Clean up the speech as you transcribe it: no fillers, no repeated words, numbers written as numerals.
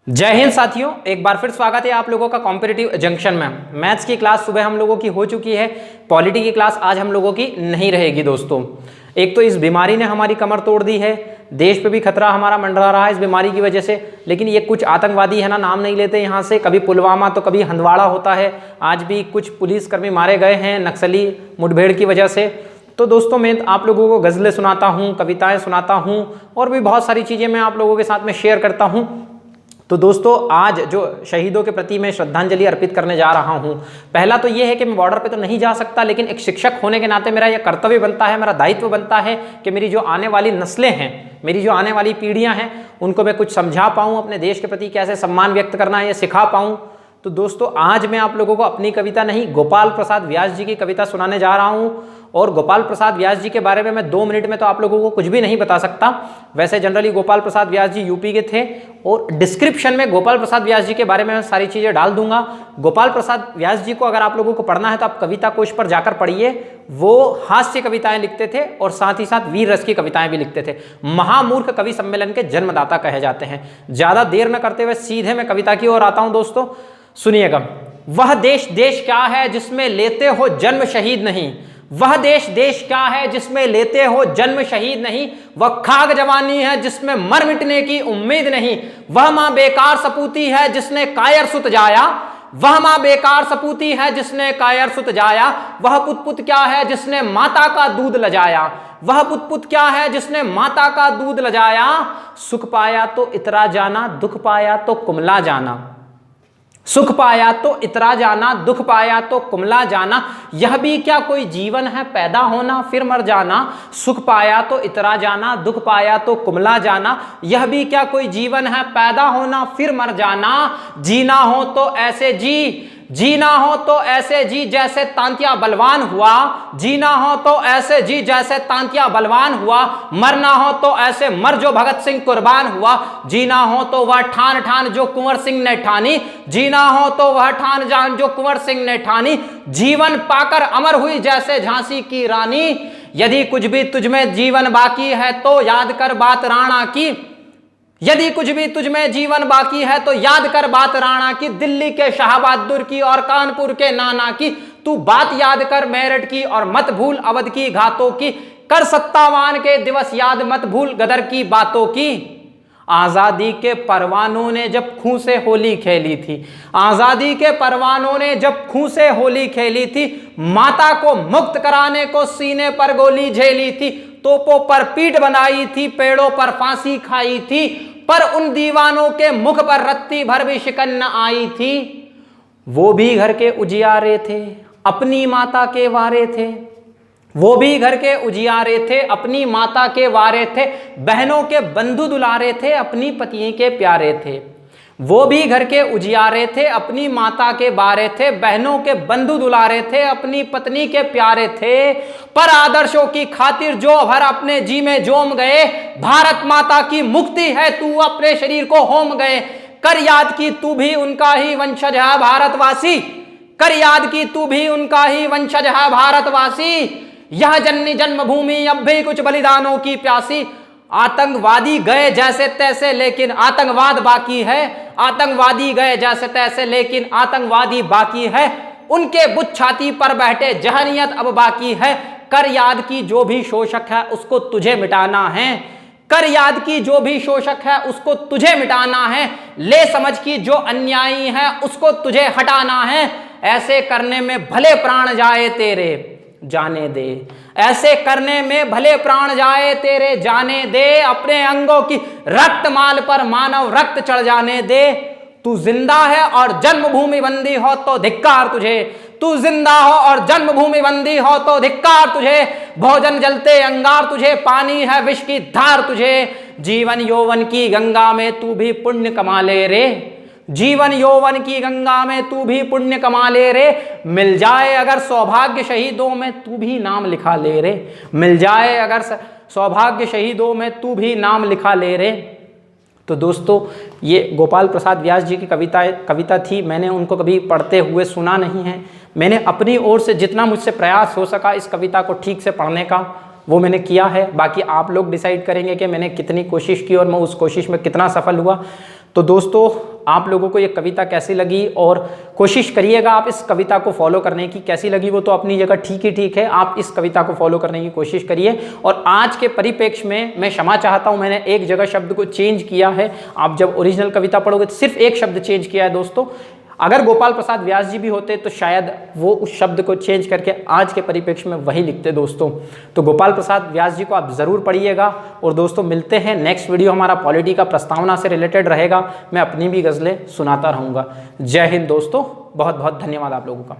जय हिंद साथियों, एक बार फिर स्वागत है आप लोगों का कॉम्पिटिटिव जंक्शन में। मैथ्स की क्लास सुबह हम लोगों की हो चुकी है, पॉलिटी की क्लास आज हम लोगों की नहीं रहेगी दोस्तों। एक तो इस बीमारी ने हमारी कमर तोड़ दी है, देश पे भी खतरा हमारा मंडरा रहा है इस बीमारी की वजह से। लेकिन ये कुछ आतंकवादी है ना, नाम नहीं लेते यहाँ से, कभी पुलवामा तो कभी हंदवाड़ा होता है। आज भी कुछ पुलिसकर्मी मारे गए हैं नक्सली मुठभेड़ की वजह से। तो दोस्तों मैं आप लोगों को गज़लें सुनाता हूँ, कविताएं सुनाता हूँ और भी बहुत सारी चीज़ें मैं आप लोगों के साथ में शेयर करता हूँ। तो दोस्तों आज जो शहीदों के प्रति मैं श्रद्धांजलि अर्पित करने जा रहा हूं, पहला तो ये है कि मैं बॉर्डर पे तो नहीं जा सकता, लेकिन एक शिक्षक होने के नाते मेरा यह कर्तव्य बनता है, मेरा दायित्व बनता है कि मेरी जो आने वाली नस्लें हैं, मेरी जो आने वाली पीढ़ियां हैं, उनको मैं कुछ समझा पाऊँ, अपने देश के प्रति कैसे सम्मान व्यक्त करना है ये सिखा पाऊँ। तो दोस्तों आज मैं आप लोगों को अपनी कविता नहीं, गोपाल प्रसाद व्यास जी की कविता सुनाने जा रहा हूँ। और गोपाल प्रसाद व्यास जी के बारे में मैं 2 मिनट में तो आप लोगों को कुछ भी नहीं बता सकता। वैसे जनरली गोपाल प्रसाद व्यास जी यूपी के थे और डिस्क्रिप्शन में गोपाल प्रसाद व्यास जी के बारे में मैं सारी चीज़ें डाल दूंगा। गोपाल प्रसाद व्यास जी को अगर आप लोगों को पढ़ना है तो आप कविता कोश पर जाकर पढ़िए। वो हास्य कविताएं लिखते थे और साथ ही साथ वीर रस की कविताएं भी लिखते थे। महामूर्ख कवि सम्मेलन के जन्मदाता कहे जाते हैं। ज़्यादा देर न करते हुए सीधे मैं कविता की ओर आता हूँ दोस्तों, सुनिएगा। वह देश देश क्या है जिसमें लेते हो जन्म शहीद नहीं, वह देश देश क्या है जिसमें लेते हो जन्म शहीद नहीं, वह खाक जवानी है जिसमें मर मिटने की उम्मीद नहीं, वह मां बेकार सपूती है जिसने कायर सुत जाया, वह मां बेकार सपूती है जिसने कायर सुत जाया, वह पुत पुत क्या है जिसने माता का दूध लजाया, वह पुत पुत क्या है जिसने माता का दूध लजाया, सुख पाया तो इतरा जाना, दुख पाया तो कुमला जाना, सुख पाया तो इतरा जाना, दुख पाया तो कुमला जाना, यह भी क्या कोई जीवन है पैदा होना फिर मर जाना, सुख पाया तो इतरा जाना, दुख पाया तो कुमला जाना, यह भी क्या कोई जीवन है पैदा होना फिर मर जाना, जीना हो तो ऐसे जी, जीना हो तो ऐसे जी जैसे तांतिया बलवान हुआ, जीना हो तो ऐसे जी जैसे तांतिया बलवान हुआ, मरना हो तो ऐसे मर जो भगत सिंह कुर्बान हुआ, जीना हो तो वह ठान ठान जो कुंवर सिंह ने ठानी, जीना हो तो वह ठान जान जो कुंवर सिंह ने ठानी, जीवन पाकर अमर हुई जैसे झांसी की रानी, यदि कुछ भी तुझमें जीवन बाकी है तो याद कर बात राणा की, यदि कुछ भी तुझमें जीवन बाकी है तो याद कर बात राणा की, दिल्ली के शाह बहादुर की और कानपुर के नाना की, तू बात याद कर मेरठ की और मत भूल अवध की घातों की, कर सत्तावान के दिवस याद मत भूल गदर की बातों की, आजादी के परवानों ने जब खून से होली खेली थी, आजादी के परवानों ने जब खून से होली खेली थी, माता को मुक्त कराने को सीने पर गोली झेली थी, तोपों पर पीठ बनाई थी, पेड़ों पर फांसी खाई थी, पर उन दीवानों के मुख पर रत्ती भर भी शिकन न आई थी, वो भी घर के उजियारे थे अपनी माता के वारे थे, वो भी घर के उजियारे थे अपनी माता के वारे थे, बहनों के बंधु दुलारे थे अपनी पत्नी के प्यारे थे, वो भी घर के उजियारे थे अपनी माता के बारे थे, बहनों के बंधु दुलारे थे अपनी पत्नी के प्यारे थे, पर आदर्शों की खातिर जो भर अपने जी में जोम गए, भारत माता की मुक्ति है तू अपने शरीर को होम गए, कर याद की तू भी उनका ही वंशज है भारतवासी, कर याद की तू भी उनका ही वंशज है भारतवासी, यह जननी जन्मभूमि अब भी कुछ बलिदानों की प्यासी, आतंकवादी गए जैसे तैसे लेकिन आतंकवाद बाकी है, आतंकवादी गए जैसे तैसे लेकिन आतंकवादी बाकी है, उनके बुत छाती पर बैठे जहनियत अब बाकी है, कर याद की जो भी शोषक है उसको तुझे मिटाना है, कर याद की जो भी शोषक है उसको तुझे मिटाना है, ले समझ की जो अन्यायी है उसको तुझे हटाना है, ऐसे करने में भले प्राण जाए तेरे जाने दे, ऐसे करने में भले प्राण जाए तेरे जाने दे, अपने अंगों की रक्तमाल पर मानव रक्त चढ़ जाने दे, तू जिंदा है और जन्मभूमि बंदी हो तो धिक्कार तुझे, तू जिंदा हो और जन्मभूमि बंदी हो तो धिक्कार तुझे, भोजन जलते अंगार तुझे, पानी है विष की धार तुझे, जीवन यौवन की गंगा में तू भी पुण्य कमा ले रे, जीवन यौवन की गंगा में तू भी पुण्य कमा ले रे, मिल जाए अगर सौभाग्य शहीदों में तू भी नाम लिखा ले रे, मिल जाए अगर सौभाग्य शहीदों में तू भी नाम लिखा ले रे। तो दोस्तों ये गोपाल प्रसाद व्यास जी की कविता थी। मैंने उनको कभी पढ़ते हुए सुना नहीं है, मैंने अपनी ओर से जितना मुझसे प्रयास हो सका इस कविता को ठीक से पढ़ने का वो मैंने किया है। बाकी आप लोग डिसाइड करेंगे कि मैंने कितनी कोशिश की और मैं उस कोशिश में कितना सफल हुआ। तो दोस्तों आप लोगों को ये कविता कैसी लगी और कोशिश करिएगा आप इस कविता को फॉलो करने की। कैसी लगी वो तो अपनी जगह ठीक ही ठीक है, आप इस कविता को फॉलो करने की कोशिश करिए। और आज के परिप्रेक्ष्य में मैं क्षमा चाहता हूं, मैंने एक जगह शब्द को चेंज किया है। आप जब ओरिजिनल कविता पढ़ोगे तो सिर्फ एक शब्द चेंज किया है दोस्तों। अगर गोपाल प्रसाद व्यास जी भी होते तो शायद वो उस शब्द को चेंज करके आज के परिप्रेक्ष्य में वही लिखते दोस्तों। तो गोपाल प्रसाद व्यास जी को आप ज़रूर पढ़िएगा। और दोस्तों मिलते हैं, नेक्स्ट वीडियो हमारा पॉलिटी का प्रस्तावना से रिलेटेड रहेगा। मैं अपनी भी गज़लें सुनाता रहूँगा। जय हिंद दोस्तों, बहुत बहुत धन्यवाद आप लोगों का।